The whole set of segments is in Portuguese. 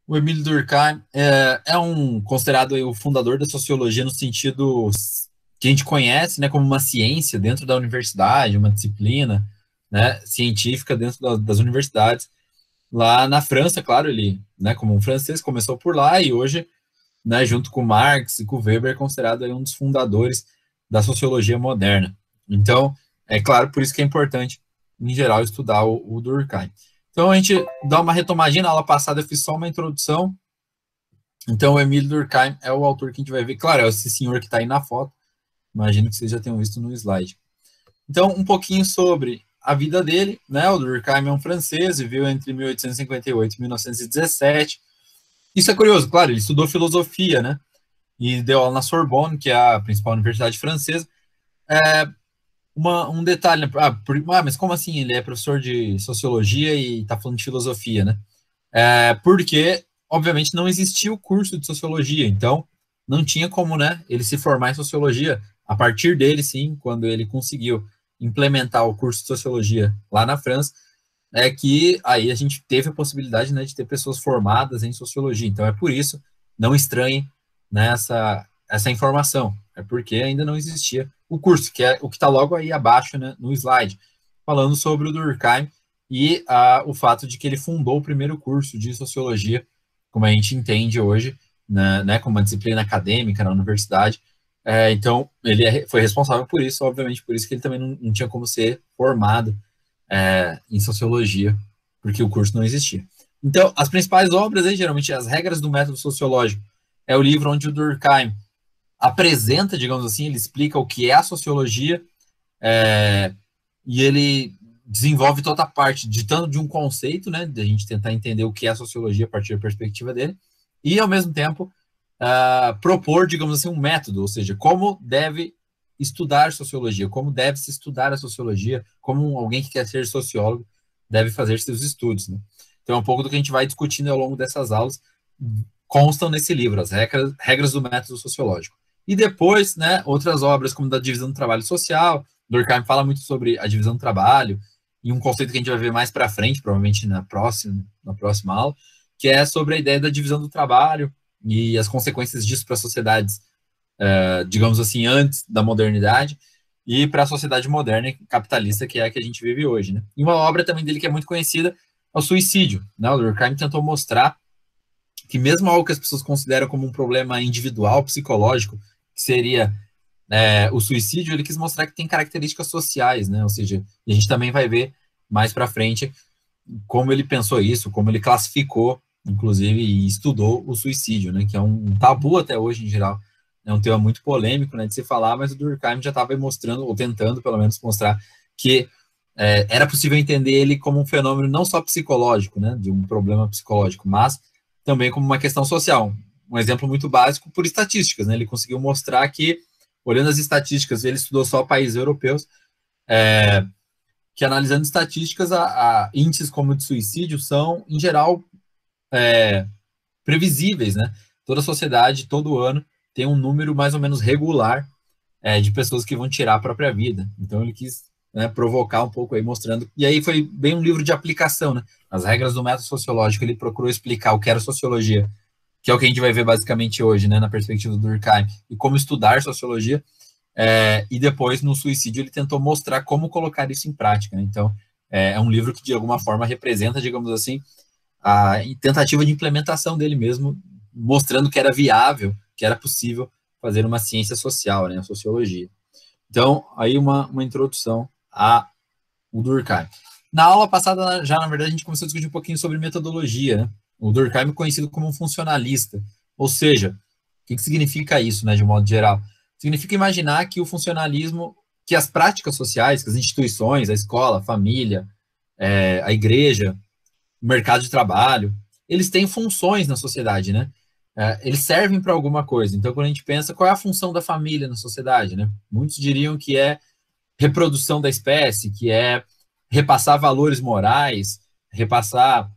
O Emile Durkheim é considerado aí o fundador da sociologia no sentido que a gente conhece, né, como uma ciência dentro da universidade, uma disciplina, né, científica dentro das universidades. Lá na França, claro, ele, né, como um francês, começou por lá e hoje, né, junto com Marx e com Weber, é considerado aí um dos fundadores da sociologia moderna. Então, é claro, por isso que é importante, em geral, estudar o Durkheim. Então, a gente dá uma retomadinha. Na aula passada eu fiz só uma introdução. Então, o Emile Durkheim é o autor que a gente vai ver. Claro, é esse senhor que está aí na foto. Imagino que vocês já tenham visto no slide. Então, um pouquinho sobre a vida dele, né? O Durkheim é um francês, viveu entre 1858 e 1917. Isso é curioso, claro, ele estudou filosofia, né? E deu aula na Sorbonne, que é a principal universidade francesa. Um detalhe, né? Mas como assim ele é professor de sociologia e está falando de filosofia, né? Porque, obviamente, não existia o curso de sociologia, então não tinha como, né, ele se formar em sociologia. A partir dele, sim, quando ele conseguiu implementar o curso de sociologia lá na França, é que aí a gente teve a possibilidade, né, de ter pessoas formadas em sociologia. Então é por isso, não estranhe, né, essa informação. É porque ainda não existia o curso, que é o que está logo aí abaixo, né, no slide, falando sobre o Durkheim e o fato de que ele fundou o primeiro curso de sociologia, como a gente entende hoje, né, como uma disciplina acadêmica na universidade. Então, ele foi responsável por isso, obviamente, por isso que ele também não tinha como ser formado em sociologia, porque o curso não existia. Então, as principais obras, aí, geralmente, as regras do método sociológico, é o livro onde o Durkheim apresenta, digamos assim, ele explica o que é a sociologia, e ele desenvolve toda a parte ditando de um conceito, né, de a gente tentar entender o que é a sociologia a partir da perspectiva dele, e ao mesmo tempo propor, digamos assim, um método, ou seja, como deve estudar sociologia, como deve se estudar a sociologia, como alguém que quer ser sociólogo deve fazer seus estudos, né? Então é um pouco do que a gente vai discutindo ao longo dessas aulas, constam nesse livro, as regras do método sociológico. E depois, né, outras obras como da divisão do trabalho social. Durkheim fala muito sobre a divisão do trabalho, e um conceito que a gente vai ver mais para frente, provavelmente na próxima aula, que é sobre a ideia da divisão do trabalho e as consequências disso para as sociedades, digamos assim, antes da modernidade, e para a sociedade moderna e capitalista, que é a que a gente vive hoje, né? E uma obra também dele que é muito conhecida é o Suicídio, né? O Durkheim tentou mostrar que mesmo algo que as pessoas consideram como um problema individual, psicológico, que seria o suicídio, ele quis mostrar que tem características sociais, né? Ou seja, a gente também vai ver mais para frente como ele pensou isso, como ele classificou, inclusive, e estudou o suicídio, né? Que é um tabu até hoje em geral. É um tema muito polêmico, né, de se falar, mas o Durkheim já estava mostrando, ou tentando pelo menos mostrar, que era possível entender ele como um fenômeno não só psicológico, né, de um problema psicológico, mas também como uma questão social. Um exemplo muito básico por estatísticas, né? Ele conseguiu mostrar que, olhando as estatísticas, ele estudou só países europeus, que analisando estatísticas, a índices como o de suicídio são, em geral, previsíveis, né? Toda sociedade, todo ano, tem um número mais ou menos regular de pessoas que vão tirar a própria vida. Então ele quis, né, provocar um pouco aí, mostrando. E aí foi bem um livro de aplicação, né? As regras do método sociológico, ele procurou explicar o que era sociologia, que é o que a gente vai ver basicamente hoje, né, na perspectiva do Durkheim, e como estudar sociologia. E depois, no Suicídio, ele tentou mostrar como colocar isso em prática, né? Então, é um livro que, de alguma forma, representa, digamos assim, a tentativa de implementação dele mesmo, mostrando que era viável, que era possível fazer uma ciência social, né, a sociologia. Então, aí uma introdução a o Durkheim. Na aula passada, já, na verdade, a gente começou a discutir um pouquinho sobre metodologia, né? O Durkheim é conhecido como um funcionalista, ou seja, o que significa isso, né, de um modo geral? Significa imaginar que o funcionalismo, que as práticas sociais, que as instituições, a escola, a família, a igreja, o mercado de trabalho, eles têm funções na sociedade, né? Eles servem para alguma coisa. Então, quando a gente pensa qual é a função da família na sociedade, né? Muitos diriam que é reprodução da espécie, que é repassar valores morais, repassar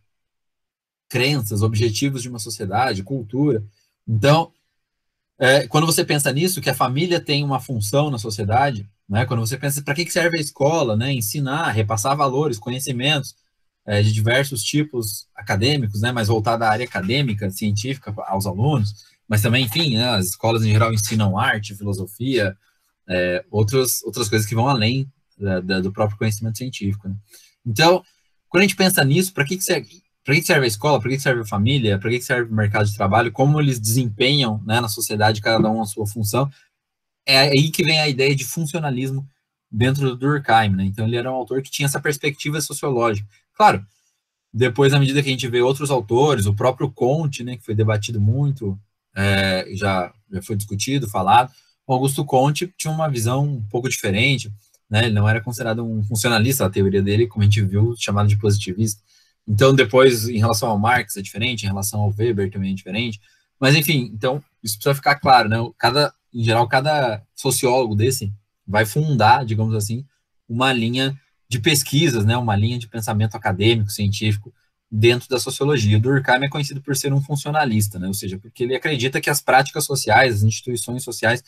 crenças, objetivos de uma sociedade, cultura. Então, quando você pensa nisso, que a família tem uma função na sociedade, né? Quando você pensa para que serve a escola, né? Ensinar, repassar valores, conhecimentos, de diversos tipos acadêmicos, né, mais voltada à área acadêmica, científica, aos alunos, mas também, enfim, né, as escolas em geral ensinam arte, filosofia, outras coisas que vão além do próprio conhecimento científico. Né? Então, quando a gente pensa nisso, para que serve a escola, para que serve a família, para que serve o mercado de trabalho, como eles desempenham, né, na sociedade, cada um a sua função, é aí que vem a ideia de funcionalismo dentro do Durkheim, né? Então ele era um autor que tinha essa perspectiva sociológica. Claro, depois, à medida que a gente vê outros autores, o próprio Comte, né, que foi debatido muito, já foi discutido, falado, o Augusto Comte tinha uma visão um pouco diferente, né? Ele não era considerado um funcionalista, a teoria dele, como a gente viu, chamado de positivista. Então, depois, em relação ao Marx é diferente, em relação ao Weber também é diferente. Mas, enfim, então, isso precisa ficar claro, né? Em geral, cada sociólogo desse vai fundar, digamos assim, uma linha de pesquisas, né? Uma linha de pensamento acadêmico, científico, dentro da sociologia. O Durkheim é conhecido por ser um funcionalista, né? Ou seja, porque ele acredita que as práticas sociais, as instituições sociais,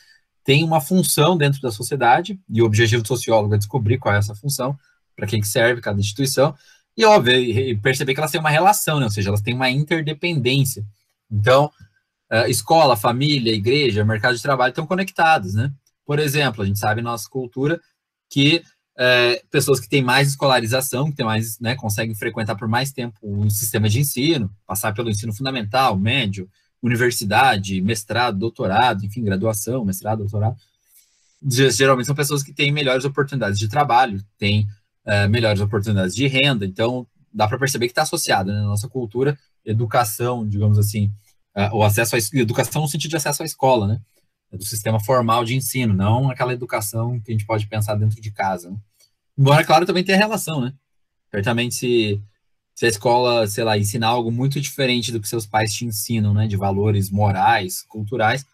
têm uma função dentro da sociedade, e o objetivo do sociólogo é descobrir qual é essa função, para que serve cada instituição, e, óbvio, perceber que elas têm uma relação, né? Ou seja, elas têm uma interdependência. Então, escola, família, igreja, mercado de trabalho estão conectados, né? Por exemplo, a gente sabe na nossa cultura que pessoas que têm mais escolarização, que têm mais, né, conseguem frequentar por mais tempo o sistema de ensino, passar pelo ensino fundamental, médio, universidade, mestrado, doutorado, enfim, graduação, mestrado, doutorado, geralmente são pessoas que têm melhores oportunidades de trabalho, têm melhores oportunidades de renda, então dá para perceber que está associado, né, na nossa cultura, educação, digamos assim, o acesso à educação no sentido de acesso à escola, né, do sistema formal de ensino, não aquela educação que a gente pode pensar dentro de casa. Né? Embora, claro, também tenha relação, né? Certamente, se a escola, sei lá, ensinar algo muito diferente do que seus pais te ensinam, né, de valores morais, culturais,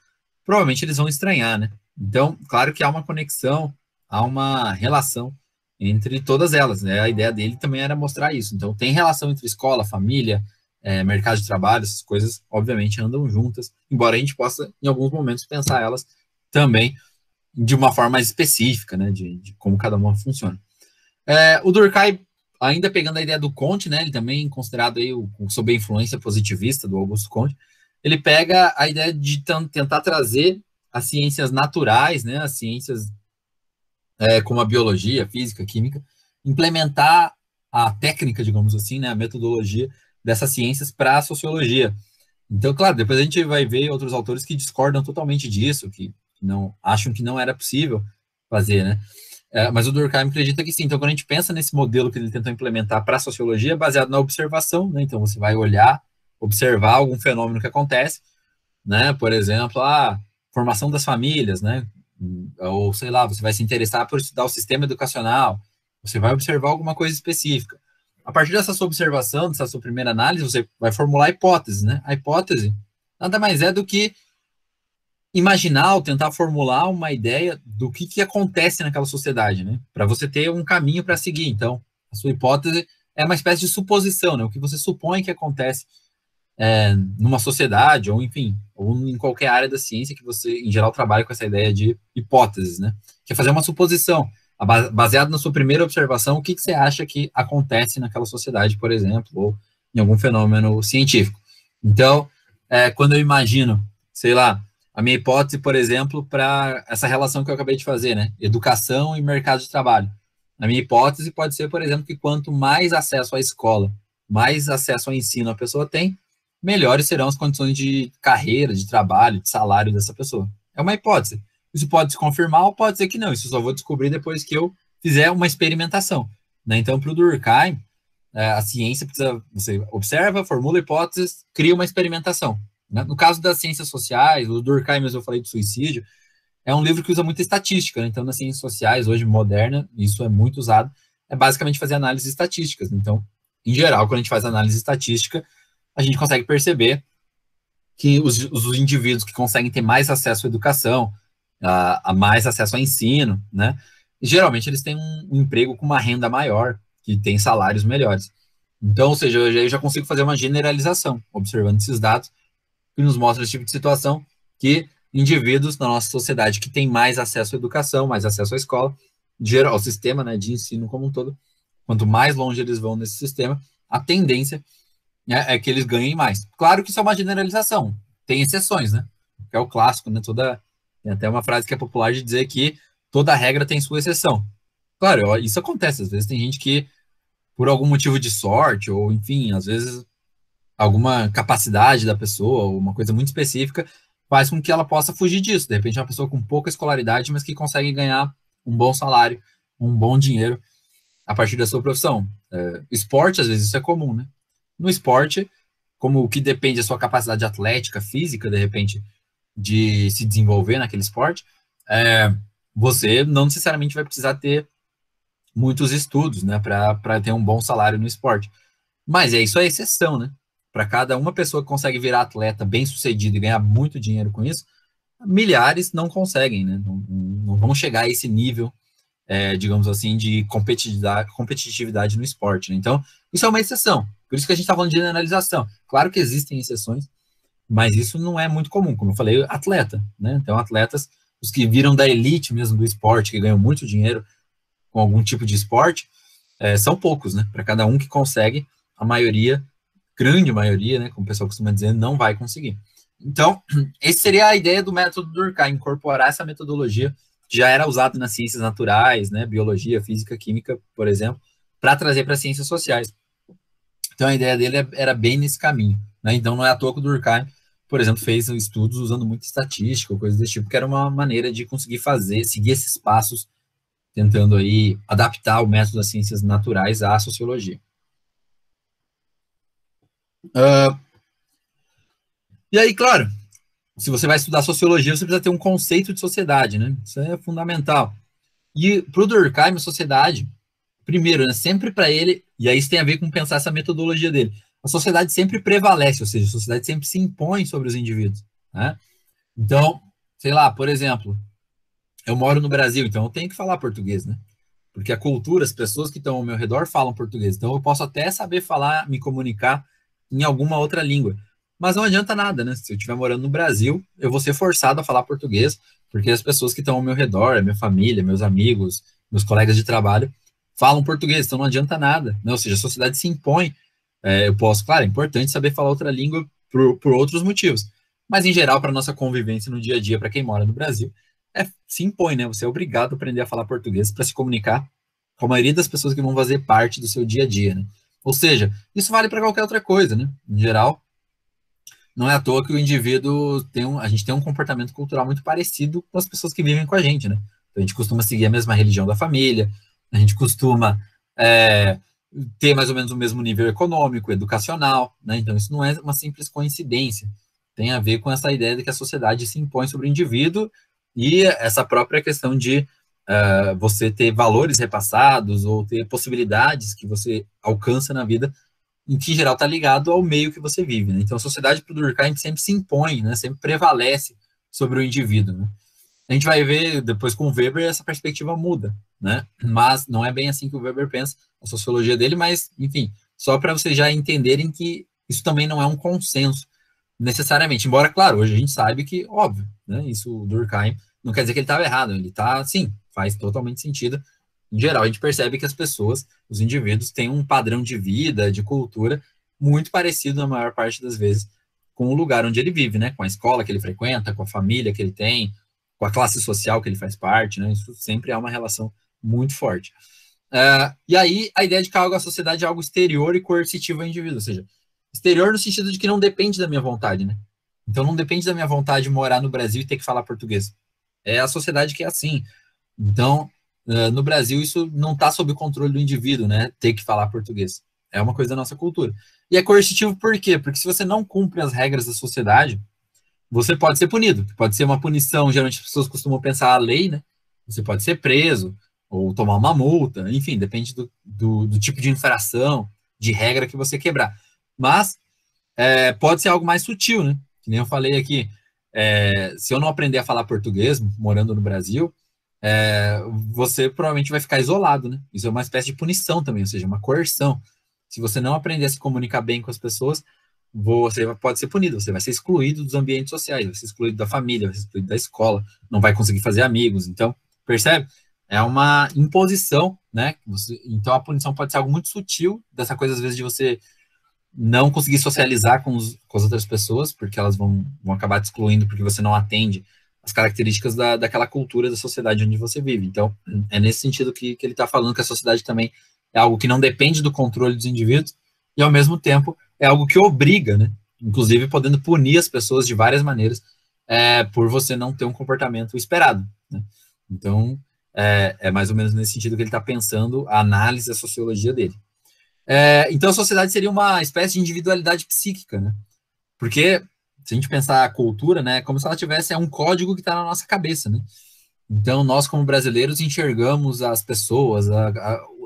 provavelmente eles vão estranhar, né? Então, claro que há uma conexão, há uma relação entre todas elas, né? A ideia dele também era mostrar isso. Então, tem relação entre escola, família, mercado de trabalho, essas coisas, obviamente, andam juntas, embora a gente possa, em alguns momentos, pensar elas também de uma forma mais específica, né? De como cada uma funciona. O Durkheim, ainda pegando a ideia do Comte, né? Ele também considerado aí sob a influência positivista do Augusto Comte, ele pega a ideia de tentar trazer as ciências naturais, né? As ciências como a biologia, a física, a química, implementar a técnica, digamos assim, né? A metodologia dessas ciências para a sociologia. Então, claro, depois a gente vai ver outros autores que discordam totalmente disso, que não acham que não era possível fazer, né? Mas o Durkheim acredita que sim. Então, quando a gente pensa nesse modelo que ele tentou implementar para a sociologia, é baseado na observação, né? Então, você vai olhar, observar algum fenômeno que acontece, né? Por exemplo, a formação das famílias, né? Ou, sei lá, você vai se interessar por estudar o sistema educacional, você vai observar alguma coisa específica. A partir dessa sua observação, dessa sua primeira análise, você vai formular hipóteses, né? A hipótese nada mais é do que imaginar ou tentar formular uma ideia do que acontece naquela sociedade, né? Para você ter um caminho para seguir. Então, a sua hipótese é uma espécie de suposição, né? O que você supõe que acontece numa sociedade, ou enfim, ou em qualquer área da ciência que você, em geral, trabalha com essa ideia de hipóteses, né? Que é fazer uma suposição, baseado na sua primeira observação, o que você acha que acontece naquela sociedade, por exemplo, ou em algum fenômeno científico. Então, quando eu imagino, sei lá, a minha hipótese, por exemplo, para essa relação que eu acabei de fazer, né? Educação e mercado de trabalho. A minha hipótese pode ser, por exemplo, que quanto mais acesso à escola, mais acesso ao ensino a pessoa tem, melhores serão as condições de carreira, de trabalho, de salário dessa pessoa. É uma hipótese. Isso pode se confirmar ou pode ser que não. Isso eu só vou descobrir depois que eu fizer uma experimentação. Né? Então, para o Durkheim, a ciência precisa... Você observa, formula hipóteses, cria uma experimentação. Né? No caso das ciências sociais, o Durkheim, mesmo eu falei de suicídio, é um livro que usa muita estatística. Né? Então, nas ciências sociais, hoje moderna, isso é muito usado, é basicamente fazer análises estatísticas. Então, em geral, quando a gente faz análise estatística, a gente consegue perceber que os indivíduos que conseguem ter mais acesso à educação, a mais acesso ao ensino, né, geralmente eles têm um emprego com uma renda maior, que tem salários melhores. Então, ou seja, eu já consigo fazer uma generalização, observando esses dados, que nos mostra esse tipo de situação, que indivíduos na nossa sociedade que têm mais acesso à educação, mais acesso à escola, ao sistema, né, de ensino como um todo, quanto mais longe eles vão nesse sistema, a tendência, né, é que eles ganhem mais. Claro que isso é uma generalização, tem exceções, né? Que é o clássico, né? Tem até uma frase que é popular de dizer que toda regra tem sua exceção. Claro, isso acontece, às vezes tem gente que, por algum motivo de sorte, ou enfim, às vezes alguma capacidade da pessoa, ou uma coisa muito específica, faz com que ela possa fugir disso. De repente, é uma pessoa com pouca escolaridade, mas que consegue ganhar um bom salário, um bom dinheiro a partir da sua profissão. Esporte, às vezes, isso é comum, né? No esporte, como o que depende da sua capacidade atlética, física, de repente, de se desenvolver naquele esporte, você não necessariamente vai precisar ter muitos estudos, né, para ter um bom salário no esporte. Mas isso é exceção, né? Para cada uma pessoa que consegue virar atleta bem sucedido e ganhar muito dinheiro com isso, milhares não conseguem, né? Não vão chegar a esse nível, digamos assim, de competitividade no esporte, né? Então, isso é uma exceção. Por isso que a gente está falando de generalização. Claro que existem exceções, mas isso não é muito comum. Como eu falei, atleta, né? Então, atletas, os que viram da elite mesmo do esporte, que ganham muito dinheiro com algum tipo de esporte, são poucos, né? Para cada um que consegue, a maioria, grande maioria, né, como o pessoal costuma dizer, não vai conseguir. Então, essa seria a ideia do método Durkheim, incorporar essa metodologia que já era usada nas ciências naturais, né, biologia, física, química, por exemplo, para trazer para as ciências sociais. Então, a ideia dele era bem nesse caminho, né? Então, não é à toa que o Durkheim, por exemplo, fez estudos usando muita estatística ou coisas desse tipo, que era uma maneira de conseguir seguir esses passos, tentando aí adaptar o método das ciências naturais à sociologia. E aí, claro, se você vai estudar sociologia, você precisa ter um conceito de sociedade, né? Isso é fundamental. E para o Durkheim, a sociedade, primeiro, né, sempre para ele, e aí isso tem a ver com pensar essa metodologia dele, a sociedade sempre prevalece, ou seja, a sociedade sempre se impõe sobre os indivíduos, né? Então, sei lá, por exemplo, eu moro no Brasil, então eu tenho que falar português, né? Porque a cultura, as pessoas que estão ao meu redor falam português. Então eu posso até saber falar, me comunicar em alguma outra língua. Mas não adianta nada, né? Se eu estiver morando no Brasil, eu vou ser forçado a falar português, porque as pessoas que estão ao meu redor, a minha família, meus amigos, meus colegas de trabalho, falam português, então não adianta nada, né? Ou seja, a sociedade se impõe. Eu posso, claro, é importante saber falar outra língua por outros motivos. Mas, em geral, para nossa convivência no dia a dia, para quem mora no Brasil, se impõe, né? Você é obrigado a aprender a falar português para se comunicar com a maioria das pessoas que vão fazer parte do seu dia a dia, né? Ou seja, isso vale para qualquer outra coisa, né? Em geral, não é à toa que o indivíduo a gente tem um comportamento cultural muito parecido com as pessoas que vivem com a gente, né? Então, a gente costuma seguir a mesma religião da família, a gente costuma ter mais ou menos o mesmo nível econômico, educacional, né? Então, isso não é uma simples coincidência. Tem a ver com essa ideia de que a sociedade se impõe sobre o indivíduo e essa própria questão de você ter valores repassados ou ter possibilidades que você alcança na vida, em que, em geral, está ligado ao meio que você vive, né? Então, a sociedade para o Durkheim sempre se impõe, né? Sempre prevalece sobre o indivíduo, né? A gente vai ver depois com o Weber essa perspectiva muda, né? Mas não é bem assim que o Weber pensa, a sociologia dele, mas, enfim, só para vocês já entenderem que isso também não é um consenso necessariamente. Embora, claro, hoje a gente sabe que, óbvio, né? Isso o Durkheim não quer dizer que ele estava errado, ele está, sim, faz totalmente sentido. Em geral, a gente percebe que as pessoas, os indivíduos, têm um padrão de vida, de cultura, muito parecido, na maior parte das vezes, com o lugar onde ele vive, né? Com a escola que ele frequenta, com a família que ele tem, com a classe social que ele faz parte, né? Isso sempre é uma relação muito forte. E aí, a ideia de que a sociedade é algo exterior e coercitivo ao indivíduo, ou seja, exterior no sentido de que não depende da minha vontade, né? Então, não depende da minha vontade de morar no Brasil e ter que falar português. É a sociedade que é assim. Então, no Brasil, isso não está sob o controle do indivíduo, né? Ter que falar português. É uma coisa da nossa cultura. E é coercitivo por quê? Porque se você não cumpre as regras da sociedade, você pode ser punido. Pode ser uma punição, geralmente as pessoas costumam pensar a lei, né? Você pode ser preso, ou tomar uma multa, enfim, depende do tipo de infração, de regra que você quebrar. Mas pode ser algo mais sutil, né? Que nem eu falei aqui. Se eu não aprender a falar português, morando no Brasil, você provavelmente vai ficar isolado, né? Isso é uma espécie de punição também, ou seja, uma coerção. Se você não aprender a se comunicar bem com as pessoas, você pode ser punido, você vai ser excluído dos ambientes sociais, vai ser excluído da família, vai ser excluído da escola, não vai conseguir fazer amigos. Então, percebe? é uma imposição, né? Então a punição pode ser algo muito sutil, dessa coisa às vezes de você não conseguir socializar com as outras pessoas, porque elas vão acabar te excluindo porque você não atende as características daquela cultura da sociedade onde você vive. Então, é nesse sentido que ele está falando que a sociedade também é algo que não depende do controle dos indivíduos e, ao mesmo tempo, é algo que obriga, né? Inclusive podendo punir as pessoas de várias maneiras por você não ter um comportamento esperado, né? Então, é mais ou menos nesse sentido que ele está pensando a análise, a sociologia dele. Então, a sociedade seria uma espécie de individualidade psíquica, né? Porque, se a gente pensar a cultura, né, é como se ela tivesse um código que está na nossa cabeça, né? Então, nós, como brasileiros, enxergamos as pessoas,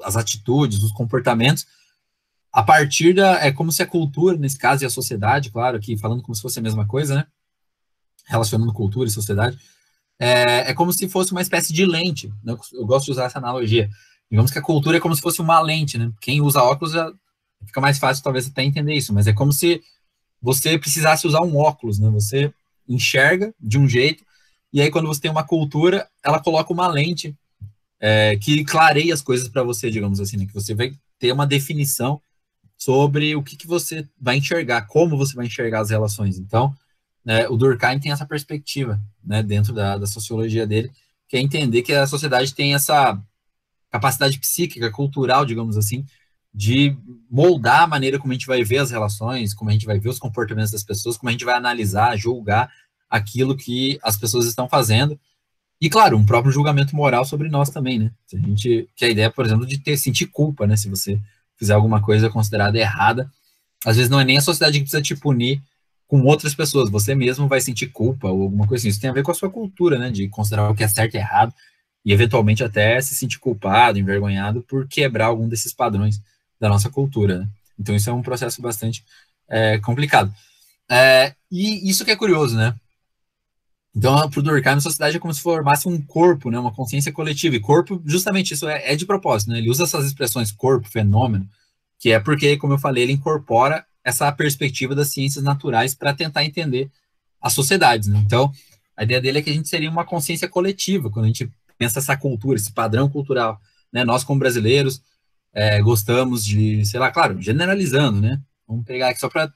as atitudes, os comportamentos, a partir é como se a cultura, nesse caso, e a sociedade, claro, aqui falando como se fosse a mesma coisa, né? Relacionando cultura e sociedade, é como se fosse uma espécie de lente, né? Eu gosto de usar essa analogia. Digamos que a cultura é como se fosse uma lente, né? Quem usa óculos já fica mais fácil, talvez, até entender isso, mas é como se você precisasse usar um óculos, né? Você enxerga de um jeito, e aí quando você tem uma cultura, ela coloca uma lente que clareia as coisas para você, digamos assim, né? Que você vai ter uma definição sobre o que você vai enxergar, como você vai enxergar as relações. Então, o Durkheim tem essa perspectiva, né, dentro da sociologia dele, que é entender que a sociedade tem essa capacidade psíquica, cultural, digamos assim, de moldar a maneira como a gente vai ver as relações, como a gente vai ver os comportamentos das pessoas, como a gente vai analisar, julgar aquilo que as pessoas estão fazendo. E, claro, um próprio julgamento moral sobre nós também, né? Se a gente, que a ideia, por exemplo, de sentir culpa, né? Se você fizer alguma coisa considerada errada, às vezes não é nem a sociedade que precisa te punir com outras pessoas, você mesmo vai sentir culpa ou alguma coisa assim. Isso tem a ver com a sua cultura, né? De considerar o que é certo e errado e, eventualmente, até se sentir culpado, envergonhado por quebrar algum desses padrões da nossa cultura, né? Então, isso é um processo bastante complicado. E isso que é curioso, né? Então, para o Durkheim, a sociedade é como se formasse um corpo, né, uma consciência coletiva. E corpo, justamente, isso é de propósito, né? Ele usa essas expressões corpo, fenômeno, que é porque, como eu falei, ele incorpora essa perspectiva das ciências naturais para tentar entender as sociedades, né? Então, a ideia dele é que a gente seria uma consciência coletiva, quando a gente pensa essa cultura, esse padrão cultural, né? Nós, como brasileiros, gostamos de, sei lá, claro, generalizando, né? Vamos pegar aqui só para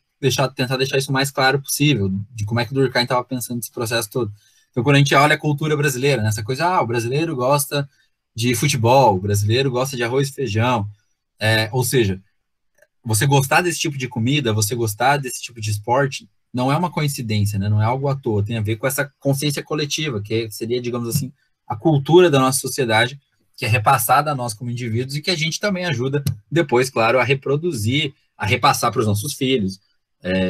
tentar deixar isso o mais claro possível, de como é que o Durkheim estava pensando nesse processo todo. Então, quando a gente olha a cultura brasileira, né, essa coisa, o brasileiro gosta de futebol, o brasileiro gosta de arroz e feijão, ou seja, você gostar desse tipo de comida, você gostar desse tipo de esporte, não é uma coincidência, né, não é algo à toa, tem a ver com essa consciência coletiva, que seria, digamos assim, a cultura da nossa sociedade, que é repassada a nós como indivíduos e que a gente também ajuda depois, claro, a reproduzir, a repassar para os nossos filhos,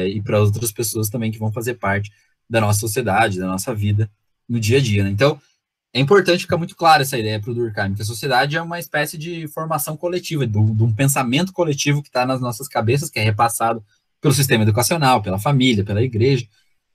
e para outras pessoas também que vão fazer parte da nossa sociedade, da nossa vida no dia a dia, né? Então, é importante ficar muito claro essa ideia para o Durkheim, que a sociedade é uma espécie de formação coletiva, de um pensamento coletivo que está nas nossas cabeças, que é repassado pelo sistema educacional, pela família, pela igreja,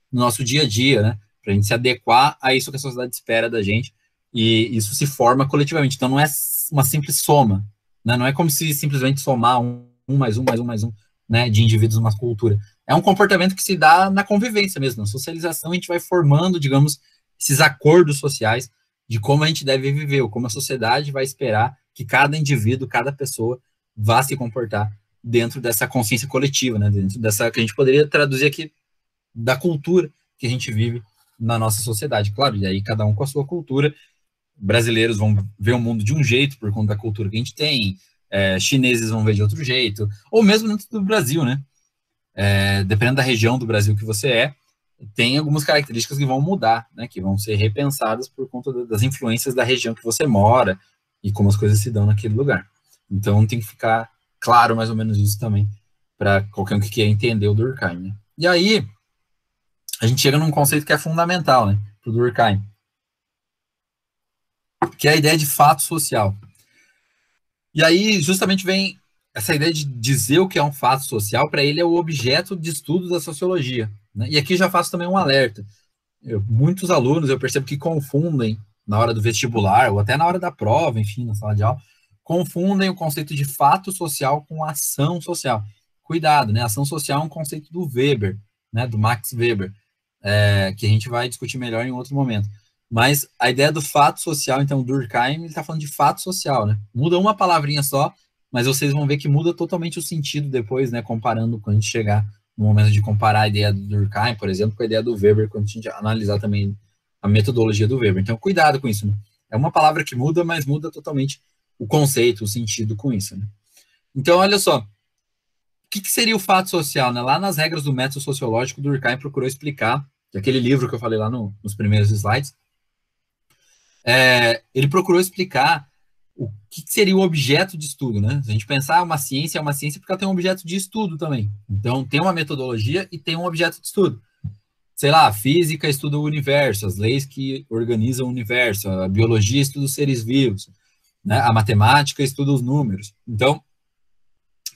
no nosso dia a dia, né? Para a gente se adequar a isso que a sociedade espera da gente, e isso se forma coletivamente. Então, não é uma simples soma, né? Não é como se simplesmente somar um mais um mais um mais um, né, de indivíduos numa cultura. É um comportamento que se dá na convivência mesmo, na socialização. A gente vai formando, digamos, esses acordos sociais de como a gente deve viver, ou como a sociedade vai esperar que cada indivíduo, cada pessoa vá se comportar dentro dessa consciência coletiva, né, dentro dessa, que a gente poderia traduzir aqui, da cultura que a gente vive na nossa sociedade. Claro, e aí cada um com a sua cultura. Brasileiros vão ver o mundo de um jeito por conta da cultura que a gente tem, chineses vão ver de outro jeito, ou mesmo dentro do Brasil, né? Dependendo da região do Brasil que você tem algumas características que vão mudar, né? Que vão ser repensadas por conta das influências da região que você mora e como as coisas se dão naquele lugar. Então tem que ficar claro mais ou menos isso também para qualquer um que queira entender o Durkheim, né? E aí a gente chega num conceito que é fundamental, né, para o Durkheim, que é a ideia de fato social. E aí, justamente, vem essa ideia de dizer o que é um fato social, para ele é o objeto de estudo da sociologia, né? E aqui já faço também um alerta. Muitos alunos, eu percebo que confundem, na hora do vestibular, ou até na hora da prova, enfim, na sala de aula, confundem o conceito de fato social com ação social. Cuidado, né? Ação social é um conceito do Weber, né? Do Max Weber, que a gente vai discutir melhor em outro momento. Mas a ideia do fato social, então, o Durkheim, ele está falando de fato social, né? Muda uma palavrinha só, mas vocês vão ver que muda totalmente o sentido depois, né? Comparando, quando a gente chegar no momento de comparar a ideia do Durkheim, por exemplo, com a ideia do Weber, quando a gente analisar também a metodologia do Weber. Então, cuidado com isso, né? É uma palavra que muda, mas muda totalmente o conceito, o sentido com isso, né? Então, olha só, o que seria o fato social, né? Lá nas regras do método sociológico, Durkheim procurou explicar, aquele livro que eu falei lá nos primeiros slides, ele procurou explicar o que seria o objeto de estudo, né? Se a gente pensar uma ciência é uma ciência porque ela tem um objeto de estudo também. Então, tem uma metodologia e tem um objeto de estudo. Sei lá, a física estuda o universo, as leis que organizam o universo, a biologia estuda os seres vivos, né? A matemática estuda os números. Então,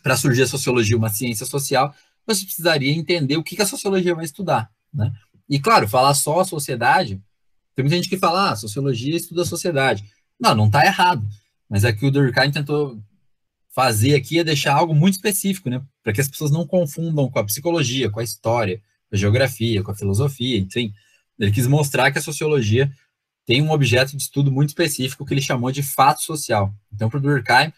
para surgir a sociologia, uma ciência social, você precisaria entender o que a sociologia vai estudar, né? E, claro, falar só a sociedade, tem muita gente que fala, a sociologia estuda a sociedade. Não, não está errado. Mas é que o Durkheim tentou fazer aqui é deixar algo muito específico, né? Para que as pessoas não confundam com a psicologia, com a história, com a geografia, com a filosofia, enfim. Ele quis mostrar que a sociologia tem um objeto de estudo muito específico que ele chamou de fato social. Então, para o Durkheim,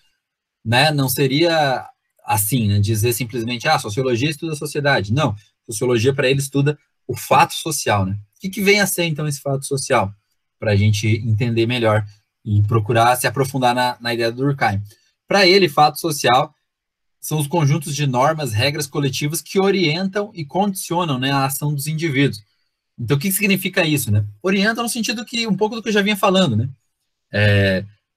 né, não seria assim, né, dizer simplesmente, sociologia estuda a sociedade. Não, sociologia para ele estuda o fato social, né? O que vem a ser, então, esse fato social? Para a gente entender melhor e procurar se aprofundar na ideia do Durkheim. Para ele, fato social são os conjuntos de normas, regras coletivas que orientam e condicionam, né, a ação dos indivíduos. Então, o que significa isso, né? Orientam no sentido que, um pouco do que eu já vinha falando, né?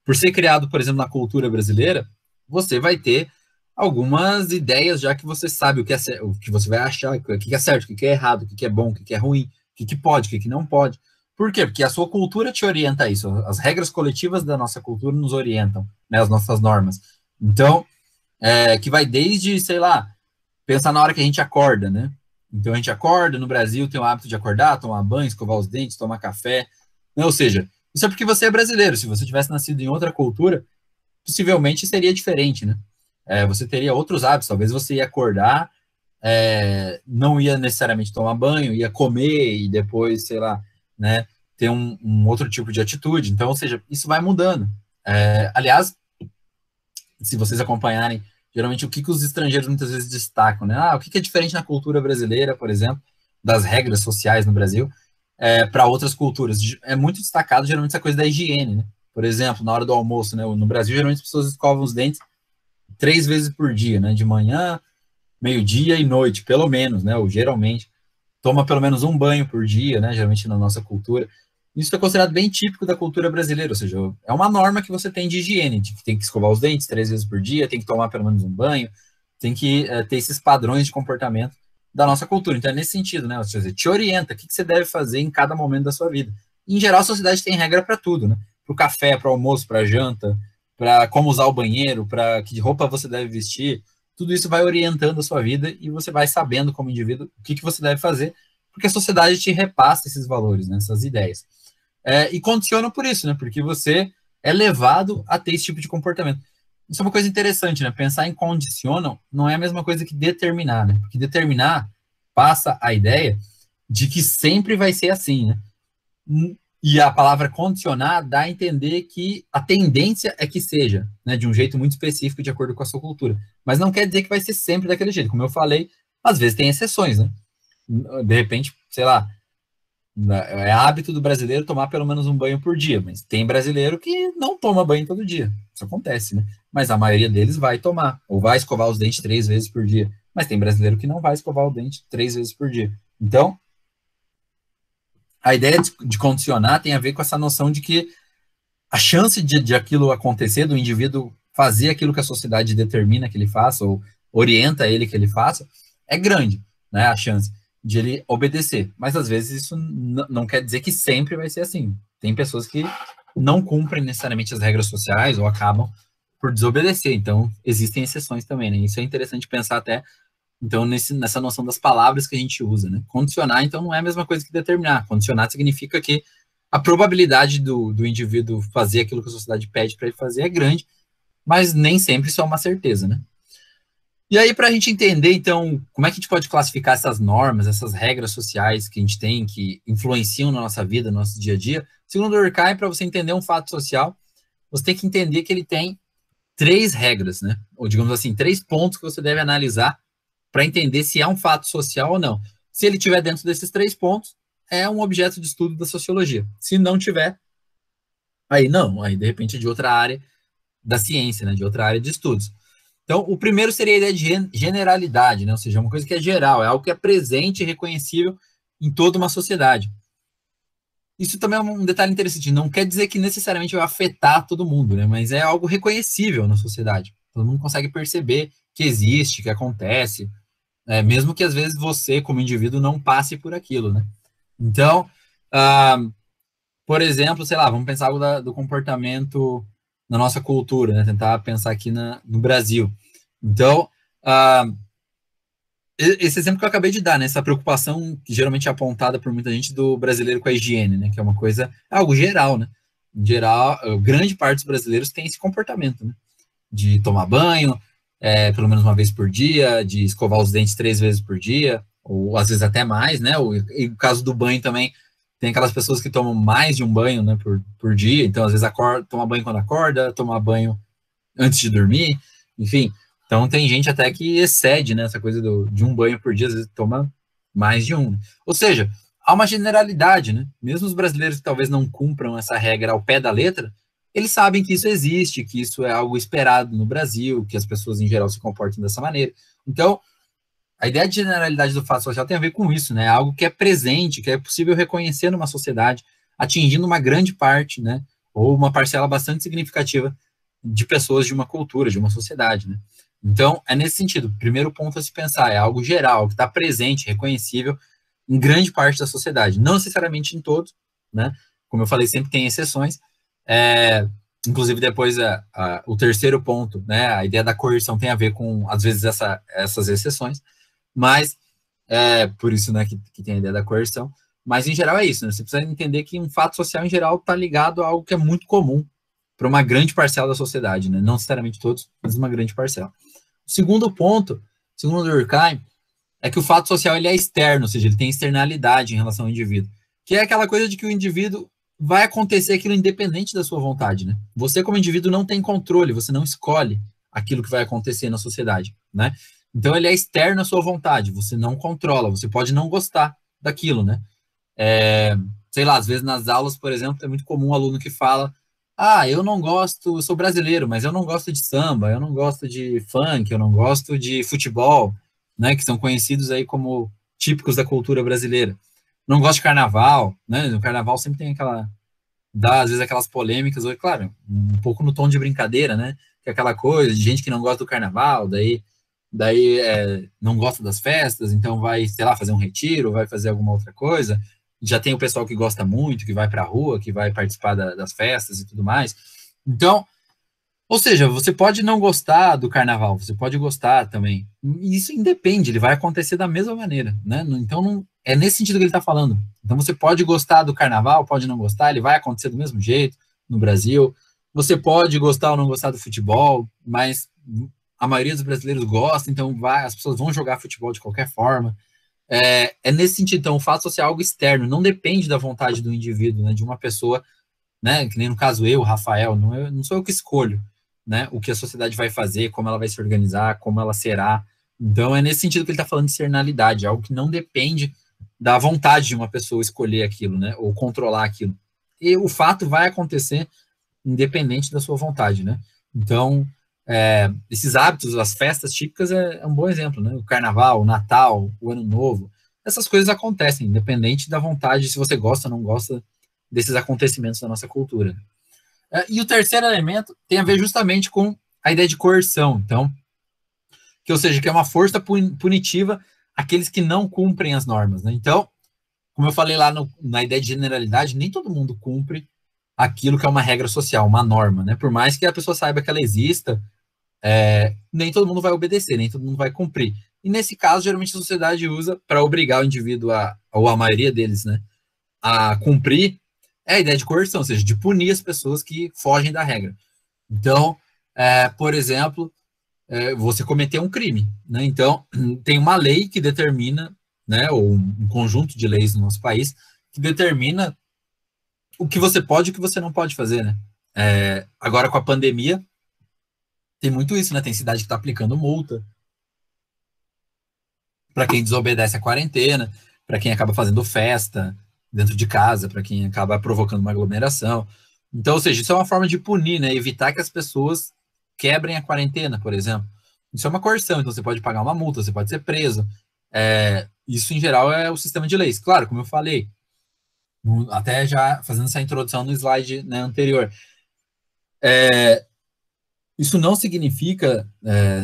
Por ser criado, por exemplo, na cultura brasileira, você vai ter algumas ideias já que você sabe o que é o que você vai achar, o que é certo, o que é errado, o que é bom, o que é ruim, o que pode, o que não pode. Por quê? Porque a sua cultura te orienta a isso. As regras coletivas da nossa cultura nos orientam, né, as nossas normas. Então, que vai desde, sei lá, pensar na hora que a gente acorda, né? Então, a gente acorda, no Brasil tem o hábito de acordar, tomar banho, escovar os dentes, tomar café. Né? Ou seja, isso é porque você é brasileiro. Se você tivesse nascido em outra cultura, possivelmente seria diferente, né? Você teria outros hábitos. Talvez você ia acordar, não ia necessariamente tomar banho, ia comer e depois, sei lá, né, ter um outro tipo de atitude. Então, ou seja, isso vai mudando. Aliás, se vocês acompanharem, geralmente o que os estrangeiros muitas vezes destacam, né? O que é diferente na cultura brasileira, por exemplo, das regras sociais no Brasil, para outras culturas. É muito destacado, geralmente, essa coisa da higiene, né? Por exemplo, na hora do almoço, né? No Brasil, geralmente as pessoas escovam os dentes 3 vezes por dia, né? De manhã, meio-dia e noite, pelo menos, né? Ou geralmente toma pelo menos um banho por dia, né? Geralmente na nossa cultura. Isso é considerado bem típico da cultura brasileira, ou seja, é uma norma que você tem de higiene, de que tem que escovar os dentes 3 vezes por dia, tem que tomar pelo menos um banho, tem que ter esses padrões de comportamento da nossa cultura. Então é nesse sentido, né? Ou seja, te orienta o que você deve fazer em cada momento da sua vida. Em geral, a sociedade tem regra para tudo, né? Para o café, para o almoço, para a janta, para como usar o banheiro, para que roupa você deve vestir. Tudo isso vai orientando a sua vida e você vai sabendo, como indivíduo, o que você deve fazer, porque a sociedade te repassa esses valores, né, essas ideias. E condiciona por isso, né, porque você é levado a ter esse tipo de comportamento. Isso é uma coisa interessante, né? Pensar em condicionam não é a mesma coisa que determinar, né? Porque determinar passa a ideia de que sempre vai ser assim, né? E a palavra condicionar dá a entender que a tendência é que seja, né, de um jeito muito específico, de acordo com a sua cultura. Mas não quer dizer que vai ser sempre daquele jeito. Como eu falei, às vezes tem exceções, né? De repente, sei lá, é hábito do brasileiro tomar pelo menos um banho por dia, mas tem brasileiro que não toma banho todo dia. Isso acontece, né? Mas a maioria deles vai tomar, ou vai escovar os dentes 3 vezes por dia. Mas tem brasileiro que não vai escovar o dente 3 vezes por dia. Então, a ideia de condicionar tem a ver com essa noção de que a chance de aquilo acontecer, do indivíduo fazer aquilo que a sociedade determina que ele faça, ou orienta ele que ele faça, é grande, né? A chance de ele obedecer. Mas às vezes isso não quer dizer que sempre vai ser assim. Tem pessoas que não cumprem necessariamente as regras sociais ou acabam por desobedecer. Então, existem exceções também, né? Isso é interessante pensar até, então, nessa noção das palavras que a gente usa, né? Condicionar, então, não é a mesma coisa que determinar. Condicionar significa que a probabilidade do indivíduo fazer aquilo que a sociedade pede para ele fazer é grande, mas nem sempre isso é uma certeza, né? E aí, para a gente entender, então, como é que a gente pode classificar essas normas, essas regras sociais que a gente tem, que influenciam na nossa vida, no nosso dia a dia, segundo o Durkheim, para você entender um fato social, você tem que entender que ele tem três regras, né? Ou, digamos assim, três pontos que você deve analisar para entender se é um fato social ou não. Se ele tiver dentro desses três pontos, é um objeto de estudo da sociologia. Se não tiver, aí não, aí de repente é de outra área da ciência, né? De outra área de estudos. Então, o primeiro seria a ideia de generalidade, né? Ou seja, uma coisa que é geral, é algo que é presente e reconhecível em toda uma sociedade. Isso também é um detalhe interessante. Não quer dizer que necessariamente vai afetar todo mundo, né? Mas é algo reconhecível na sociedade. Todo mundo consegue perceber que existe, que acontece, mesmo que às vezes você, como indivíduo, não passe por aquilo, né? Então, ah, por exemplo, sei lá, vamos pensar algo do comportamento na nossa cultura, né? Tentar pensar aqui no Brasil. Então, ah, esse exemplo que eu acabei de dar, né? Essa preocupação que geralmente é apontada por muita gente do brasileiro com a higiene, né? Que é uma coisa, algo geral, né? Em geral, grande parte dos brasileiros tem esse comportamento, né? De tomar banho, pelo menos uma vez por dia, de escovar os dentes 3 vezes por dia, ou às vezes até mais, né? E o caso do banho também, tem aquelas pessoas que tomam mais de um banho, né, por dia, então às vezes toma banho quando acorda, toma banho antes de dormir, enfim. Então tem gente até que excede, né, essa coisa de um banho por dia, às vezes toma mais de um. Ou seja, há uma generalidade, né? Mesmo os brasileiros que talvez não cumpram essa regra ao pé da letra, eles sabem que isso existe, que isso é algo esperado no Brasil, que as pessoas em geral se comportam dessa maneira. Então, a ideia de generalidade do fato social tem a ver com isso, né? Algo que é presente, que é possível reconhecer numa sociedade, atingindo uma grande parte, né? Ou uma parcela bastante significativa de pessoas de uma cultura, de uma sociedade, né? Então, é nesse sentido. O primeiro ponto a se pensar é algo geral, que está presente, reconhecível em grande parte da sociedade. Não necessariamente em todos, né? Como eu falei, sempre tem exceções. Inclusive, depois, o terceiro ponto, né? A ideia da coerção tem a ver com, às vezes, essas exceções. Mas, por isso, né, que tem a ideia da coerção. Mas, em geral, é isso, né? Você precisa entender que um fato social, em geral, está ligado a algo que é muito comum para uma grande parcela da sociedade, né? Não necessariamente todos, mas uma grande parcela. O segundo ponto, segundo Durkheim, é que o fato social ele é externo, ou seja, ele tem externalidade em relação ao indivíduo, que é aquela coisa de que o indivíduo vai acontecer aquilo independente da sua vontade, né? Você, como indivíduo, não tem controle, você não escolhe aquilo que vai acontecer na sociedade, né? Então, ele é externo à sua vontade, você não controla, você pode não gostar daquilo, né? Sei lá, às vezes nas aulas, por exemplo, é muito comum um aluno que fala: ah, eu não gosto, eu sou brasileiro, mas eu não gosto de samba, eu não gosto de funk, eu não gosto de futebol, né? Que são conhecidos aí como típicos da cultura brasileira. Não gosto de carnaval, né? No carnaval sempre tem dá às vezes aquelas polêmicas, ou, claro, um pouco no tom de brincadeira, né? Que é aquela coisa de gente que não gosta do carnaval, daí não gosta das festas, então vai, sei lá, fazer um retiro, vai fazer alguma outra coisa. Já tem o pessoal que gosta muito, que vai para a rua, que vai participar das festas e tudo mais. Então, ou seja, você pode não gostar do carnaval, você pode gostar também. E isso independe, ele vai acontecer da mesma maneira, né? Então, é nesse sentido que ele está falando. Então, você pode gostar do carnaval, pode não gostar, ele vai acontecer do mesmo jeito no Brasil. Você pode gostar ou não gostar do futebol, mas a maioria dos brasileiros gosta, então as pessoas vão jogar futebol de qualquer forma. É nesse sentido, então, o fato social é algo externo, não depende da vontade do indivíduo, né, de uma pessoa, né, que nem no caso eu, Rafael, não sou eu que escolho, né, o que a sociedade vai fazer, como ela vai se organizar, como ela será. Então, é nesse sentido que ele está falando de externalidade, algo que não depende da vontade de uma pessoa escolher aquilo, né, ou controlar aquilo. E o fato vai acontecer independente da sua vontade, né? Então, esses hábitos, as festas típicas é um bom exemplo, né? O carnaval, o Natal, o Ano Novo, essas coisas acontecem, independente da vontade, se você gosta ou não gosta desses acontecimentos da nossa cultura. E o terceiro elemento tem a ver justamente com a ideia de coerção, então, ou seja, que é uma força punitiva àqueles que não cumprem as normas, né? Então, como eu falei lá na ideia de generalidade, nem todo mundo cumpre aquilo que é uma regra social, uma norma, né? Por mais que a pessoa saiba que ela exista, nem todo mundo vai obedecer, nem todo mundo vai cumprir. E nesse caso, geralmente a sociedade usa para obrigar o indivíduo, ou a maioria deles, né, a cumprir, a ideia de coerção, ou seja, de punir as pessoas que fogem da regra. Então, por exemplo, você cometeu um crime, né? Então, tem uma lei que determina, né, ou um conjunto de leis no nosso país, que determina o que você pode e o que você não pode fazer, né? Agora, com a pandemia, tem muito isso, né? Tem cidade que está aplicando multa para quem desobedece a quarentena, para quem acaba fazendo festa dentro de casa, para quem acaba provocando uma aglomeração. Então, ou seja, isso é uma forma de punir, né? Evitar que as pessoas quebrem a quarentena, por exemplo. Isso é uma coerção, então você pode pagar uma multa, você pode ser preso. Isso, em geral, é o sistema de leis. Claro, como eu falei, até já fazendo essa introdução no slide, né, anterior, isso não significa,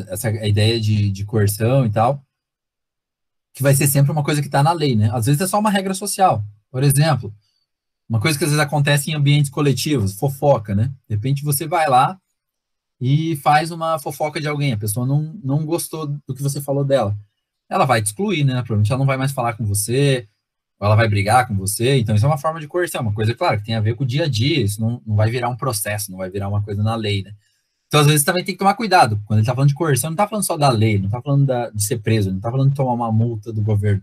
essa ideia de coerção e tal, que vai ser sempre uma coisa que está na lei, né? Às vezes é só uma regra social. Por exemplo, uma coisa que às vezes acontece em ambientes coletivos, fofoca, né? De repente você vai lá e faz uma fofoca de alguém, a pessoa não gostou do que você falou dela. Ela vai te excluir, né? Provavelmente ela não vai mais falar com você, ou ela vai brigar com você. Então isso é uma forma de coerção, uma coisa, claro, que tem a ver com o dia a dia, isso não vai virar um processo, não vai virar uma coisa na lei, né? Então, às vezes, também tem que tomar cuidado. Quando ele está falando de coerção, não está falando só da lei, não está falando de ser preso, não está falando de tomar uma multa do governo.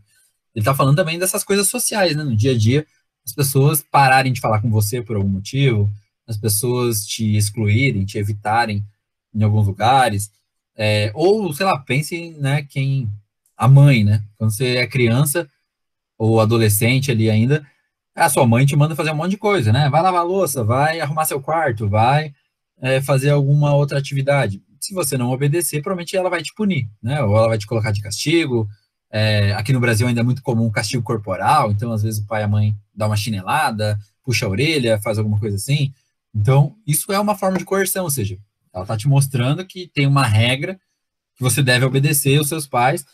Ele está falando também dessas coisas sociais, né? No dia a dia, as pessoas pararem de falar com você por algum motivo, as pessoas te excluírem, te evitarem em alguns lugares. Ou, sei lá, pense, né, a mãe, né? Quando você é criança ou adolescente ali ainda, a sua mãe te manda fazer um monte de coisa, né? Vai lavar a louça, vai arrumar seu quarto, vai fazer alguma outra atividade. Se você não obedecer, provavelmente ela vai te punir, né? Ou ela vai te colocar de castigo. Aqui no Brasil ainda é muito comum o castigo corporal, então às vezes o pai e a mãe dá uma chinelada, puxa a orelha, faz alguma coisa assim. Então, isso é uma forma de coerção, ou seja, ela está te mostrando que tem uma regra que você deve obedecer aos seus pais,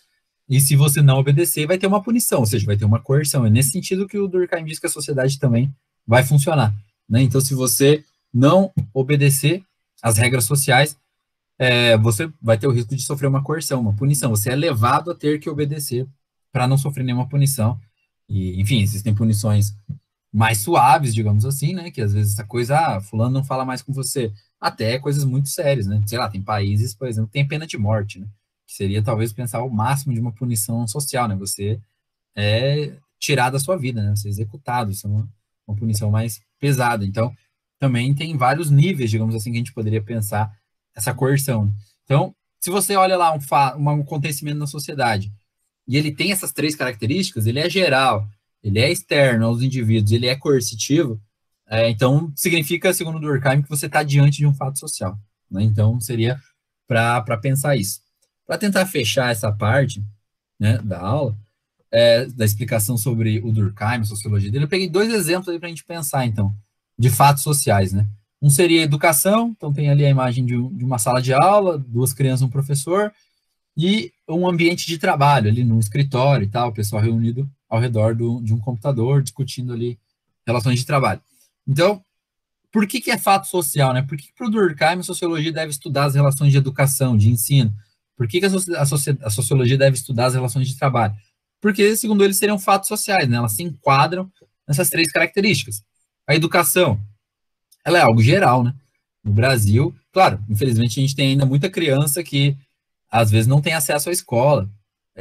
e se você não obedecer, vai ter uma punição, ou seja, vai ter uma coerção. É nesse sentido que o Durkheim diz que a sociedade também vai funcionar, né? Então, se você não obedecer às regras sociais, você vai ter o risco de sofrer uma coerção, uma punição. Você é levado a ter que obedecer para não sofrer nenhuma punição. E, enfim, existem punições mais suaves, digamos assim, né? Que às vezes essa coisa, fulano não fala mais com você. Até coisas muito sérias, né? Sei lá, tem países, por exemplo, que tem pena de morte, né? Que seria talvez pensar o máximo de uma punição social, né? Você tirar da sua vida, né? Ser executado, isso é uma punição mais pesada. Então, também tem vários níveis, digamos assim, que a gente poderia pensar essa coerção. Então, se você olha lá um acontecimento na sociedade e ele tem essas três características, ele é geral, ele é externo aos indivíduos, ele é coercitivo, então significa, segundo Durkheim, que você está diante de um fato social, né? Então, seria para pensar isso. Para tentar fechar essa parte, né, da aula, da explicação sobre o Durkheim, a sociologia dele, eu peguei dois exemplos aí para a gente pensar, então, de fatos sociais, né? Um seria educação, então tem ali a imagem de uma sala de aula, duas crianças, um professor, e um ambiente de trabalho, ali num escritório e tal, o pessoal reunido ao redor de um computador, discutindo ali relações de trabalho. Então, por que é fato social, né? Por que para o Durkheim a sociologia deve estudar as relações de educação, de ensino? Por que a sociologia deve estudar as relações de trabalho? Porque, segundo ele, seriam fatos sociais, né? Elas se enquadram nessas três características. A educação, ela é algo geral, né? No Brasil, claro, infelizmente a gente tem ainda muita criança que às vezes não tem acesso à escola,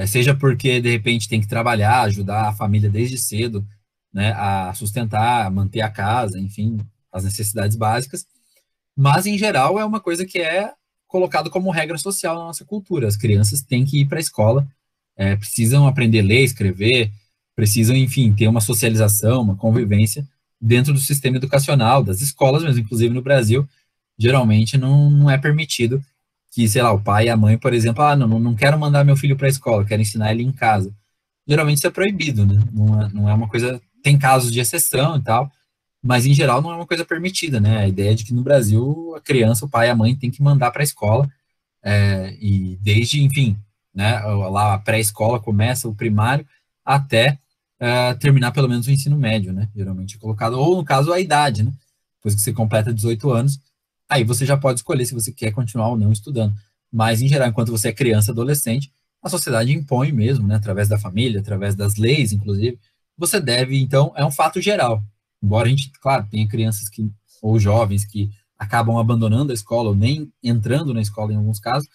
seja porque de repente tem que trabalhar, ajudar a família desde cedo, né, a sustentar, a manter a casa, enfim, as necessidades básicas, mas em geral é uma coisa que é colocado como regra social na nossa cultura. As crianças têm que ir para a escola, precisam aprender a ler, escrever, precisam, enfim, ter uma socialização, uma convivência dentro do sistema educacional, das escolas mesmo, inclusive no Brasil, geralmente não é permitido que, sei lá, o pai e a mãe, por exemplo, não quero mandar meu filho para a escola, quero ensinar ele em casa. Geralmente isso é proibido, né? Não é uma coisa, tem casos de exceção e tal, mas em geral não é uma coisa permitida, né? A ideia de que no Brasil a criança, o pai e a mãe tem que mandar para a escola, e desde, enfim, né, lá a pré-escola começa, o primário, até terminar pelo menos o ensino médio, né? Geralmente é colocado, ou no caso a idade, né? Depois que você completa 18 anos, aí você já pode escolher se você quer continuar ou não estudando. Mas, em geral, enquanto você é criança, adolescente, a sociedade impõe mesmo, né? Através da família, através das leis, inclusive, você deve, então, é um fato geral. Embora a gente, claro, tenha crianças ou jovens que acabam abandonando a escola ou nem entrando na escola em alguns casos,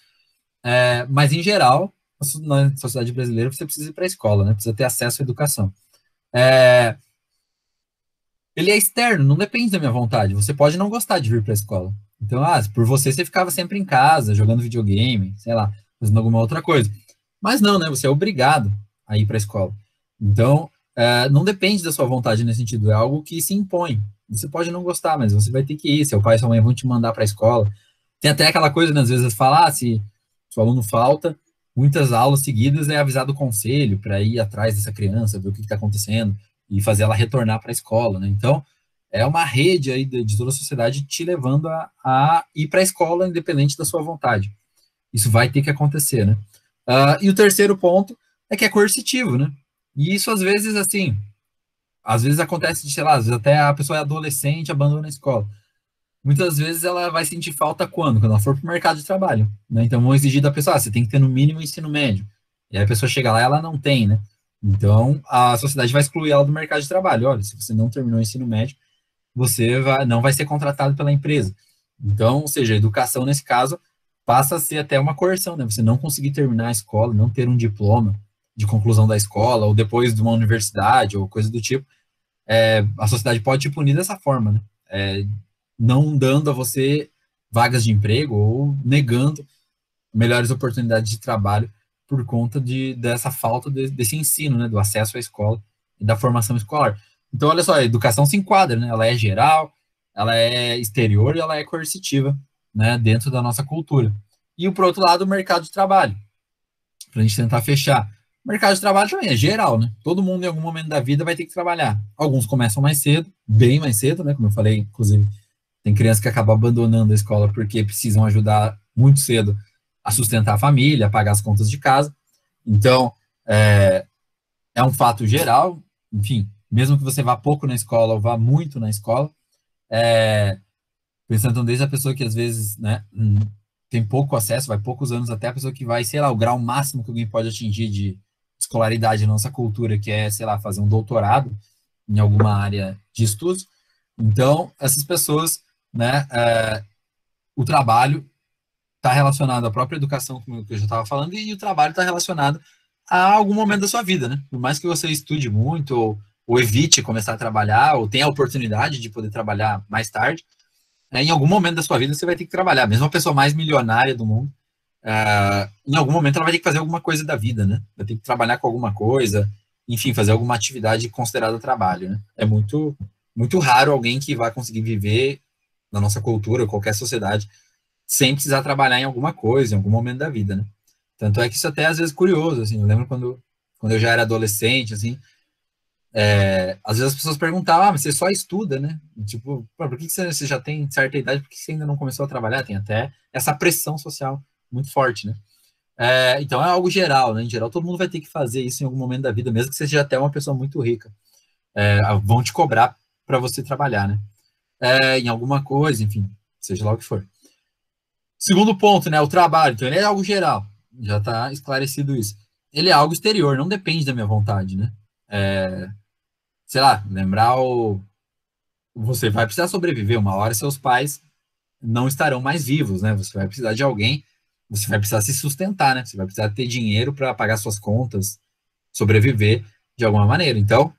Mas, em geral, na sociedade brasileira, você precisa ir para a escola, né? Precisa ter acesso à educação. É, ele é externo, não depende da minha vontade. Você pode não gostar de vir para a escola. Então, por você ficava sempre em casa, jogando videogame, sei lá, fazendo alguma outra coisa. Mas não, né? Você é obrigado a ir para a escola. Então, não depende da sua vontade nesse sentido, é algo que se impõe. Você pode não gostar, mas você vai ter que ir. Seu pai e sua mãe vão te mandar para a escola. Tem até aquela coisa, né, às vezes, falar, se o aluno falta, muitas aulas seguidas é avisado o conselho para ir atrás dessa criança, ver o que está acontecendo e fazer ela retornar para a escola, né? Então, é uma rede aí de toda a sociedade te levando a ir para a escola independente da sua vontade. Isso vai ter que acontecer, né? E o terceiro ponto é que é coercitivo, né? E isso, às vezes, assim, às vezes acontece de, sei lá, às vezes até a pessoa é adolescente, abandona a escola. Muitas vezes ela vai sentir falta quando? Quando ela for para o mercado de trabalho, né? Então vão exigir da pessoa, você tem que ter no mínimo ensino médio. E aí a pessoa chega lá e ela não tem, né? Então a sociedade vai excluir ela do mercado de trabalho. Olha, se você não terminou o ensino médio, não vai ser contratado pela empresa. Então, ou seja, a educação nesse caso passa a ser até uma coerção, né? Você não conseguir terminar a escola, não ter um diploma de conclusão da escola, ou depois de uma universidade, ou coisa do tipo, a sociedade pode te punir dessa forma, né? Não dando a você vagas de emprego ou negando melhores oportunidades de trabalho por conta dessa falta desse ensino, né? Do acesso à escola e da formação escolar. Então, olha só, a educação se enquadra, né? Ela é geral, ela é exterior e ela é coercitiva, né? Dentro da nossa cultura. E, por outro lado, o mercado de trabalho, para a gente tentar fechar. O mercado de trabalho também é geral, né? Todo mundo, em algum momento da vida, vai ter que trabalhar. Alguns começam mais cedo, bem mais cedo, né? Como eu falei, inclusive, tem crianças que acabam abandonando a escola porque precisam ajudar muito cedo a sustentar a família, a pagar as contas de casa. Então, é um fato geral, enfim, mesmo que você vá pouco na escola ou vá muito na escola, pensando então, desde a pessoa que às vezes, né, tem pouco acesso, vai poucos anos, até a pessoa que vai, sei lá, o grau máximo que alguém pode atingir de escolaridade na nossa cultura, que é, sei lá, fazer um doutorado em alguma área de estudos. Então, essas pessoas, né, o trabalho está relacionado à própria educação, como eu já estava falando, e o trabalho está relacionado a algum momento da sua vida, né? Por mais que você estude muito, ou evite começar a trabalhar, ou tenha a oportunidade de poder trabalhar mais tarde, em algum momento da sua vida você vai ter que trabalhar. Mesmo a pessoa mais milionária do mundo, em algum momento ela vai ter que fazer alguma coisa da vida, né? Vai ter que trabalhar com alguma coisa, enfim, fazer alguma atividade considerada trabalho, né? É muito, muito raro alguém que vai conseguir viver na nossa cultura, ou qualquer sociedade, sem precisar trabalhar em alguma coisa, em algum momento da vida, né? Tanto é que isso até às vezes é curioso, assim, eu lembro quando eu já era adolescente, assim, às vezes as pessoas perguntavam, mas você só estuda, né? Tipo, por que você já tem certa idade, por que você ainda não começou a trabalhar? Tem até essa pressão social muito forte, né? Então é algo geral, né? Em geral, todo mundo vai ter que fazer isso em algum momento da vida, mesmo que você seja até uma pessoa muito rica. Vão te cobrar para você trabalhar, né? Em alguma coisa, enfim, seja lá o que for. Segundo ponto, né? O trabalho. Então, ele é algo geral. Já está esclarecido isso. Ele é algo exterior, não depende da minha vontade, né? Sei lá, lembrar o. Você vai precisar sobreviver. Uma hora seus pais não estarão mais vivos, né? Você vai precisar de alguém, você vai precisar se sustentar, né? Você vai precisar ter dinheiro para pagar suas contas, sobreviver de alguma maneira. Então,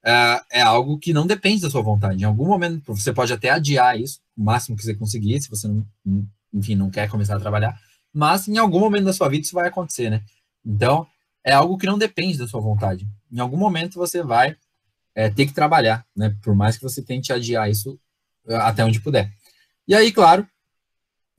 é algo que não depende da sua vontade. Em algum momento, você pode até adiar isso, o máximo que você conseguir, se você não, enfim, não quer começar a trabalhar, mas em algum momento da sua vida isso vai acontecer, né? Então, é algo que não depende da sua vontade. Em algum momento você vai ter que trabalhar, né? Por mais que você tente adiar isso até onde puder. E aí, claro,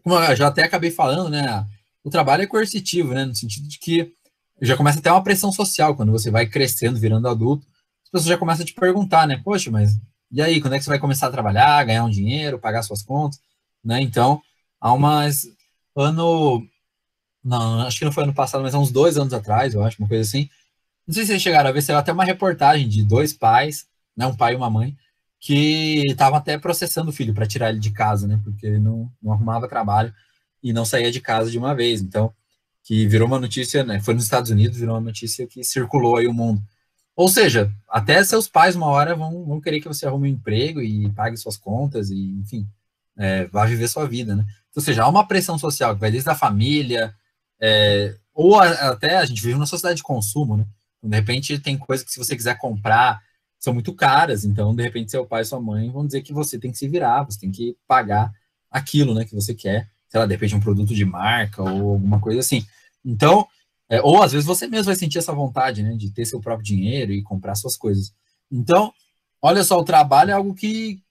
como eu já até acabei falando, né? O trabalho é coercitivo, né? No sentido de que já começa a ter uma pressão social quando você vai crescendo, virando adulto. As pessoas já começam a te perguntar, né? Poxa, mas e aí, quando é que você vai começar a trabalhar, ganhar um dinheiro, pagar suas contas, né? Então, há umas ano, não, acho que não foi ano passado, mas há uns 2 anos atrás, eu acho, uma coisa assim. Não sei se vocês chegaram a ver, saiu até uma reportagem de dois pais, né? Um pai e uma mãe, que estavam até processando o filho para tirar ele de casa, né? Porque ele não arrumava trabalho e não saía de casa de uma vez. Então, que virou uma notícia, né? Foi nos Estados Unidos, virou uma notícia que circulou aí o mundo. Ou seja, até seus pais uma hora vão querer que você arrume um emprego e pague suas contas e, enfim, vá viver sua vida, né? Ou seja, há uma pressão social que vai desde a família, Ou até a gente vive numa sociedade de consumo, né? De repente tem coisas que se você quiser comprar são muito caras, então de repente seu pai e sua mãe vão dizer que você tem que se virar, você tem que pagar aquilo, né, que você quer, sei lá, de repente um produto de marca ou alguma coisa assim. Então, ou às vezes você mesmo vai sentir essa vontade, né, de ter seu próprio dinheiro e comprar suas coisas. Então, olha só, o trabalho é algo que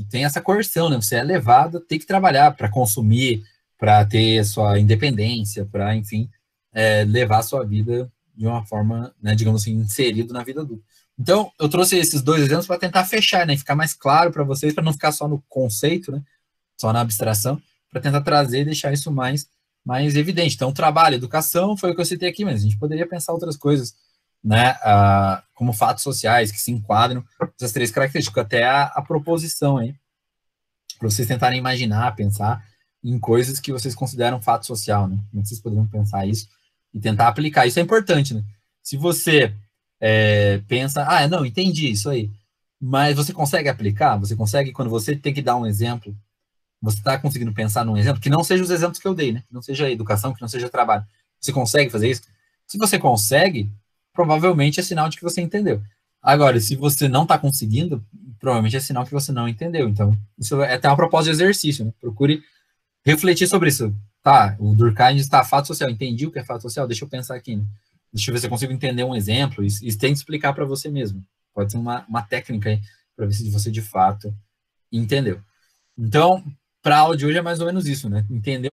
tem essa coerção, né? Você é levado a ter que trabalhar para consumir, para ter sua independência, para, enfim, levar a sua vida de uma forma, né, digamos assim, inserido na vida adulta. Então, eu trouxe esses dois exemplos para tentar fechar, né, ficar mais claro para vocês, para não ficar só no conceito, né, só na abstração, para tentar trazer e deixar isso mais evidente. Então, trabalho, educação, foi o que eu citei aqui, mas a gente poderia pensar outras coisas, né, como fatos sociais que se enquadram essas três características, até a proposição aí, para vocês tentarem imaginar, pensar em coisas que vocês consideram fato social, né? Como vocês poderiam pensar isso e tentar aplicar. Isso é importante, né? Se você pensa, não, entendi isso aí, mas você consegue aplicar? Você consegue, quando você tem que dar um exemplo, você está conseguindo pensar num exemplo que não seja os exemplos que eu dei, né? Que não seja educação, que não seja trabalho. Você consegue fazer isso? Se você consegue, provavelmente é sinal de que você entendeu. Agora, se você não está conseguindo, provavelmente é sinal que você não entendeu. Então, isso é até uma proposta de exercício, né? Procure refletir sobre isso. Tá, o Durkheim está fato social. Entendi o que é fato social? Deixa eu pensar aqui, né? Deixa eu ver se eu consigo entender um exemplo e tente explicar para você mesmo. Pode ser uma técnica aí para ver se você de fato entendeu. Então, para a aula de hoje é mais ou menos isso, né? Entender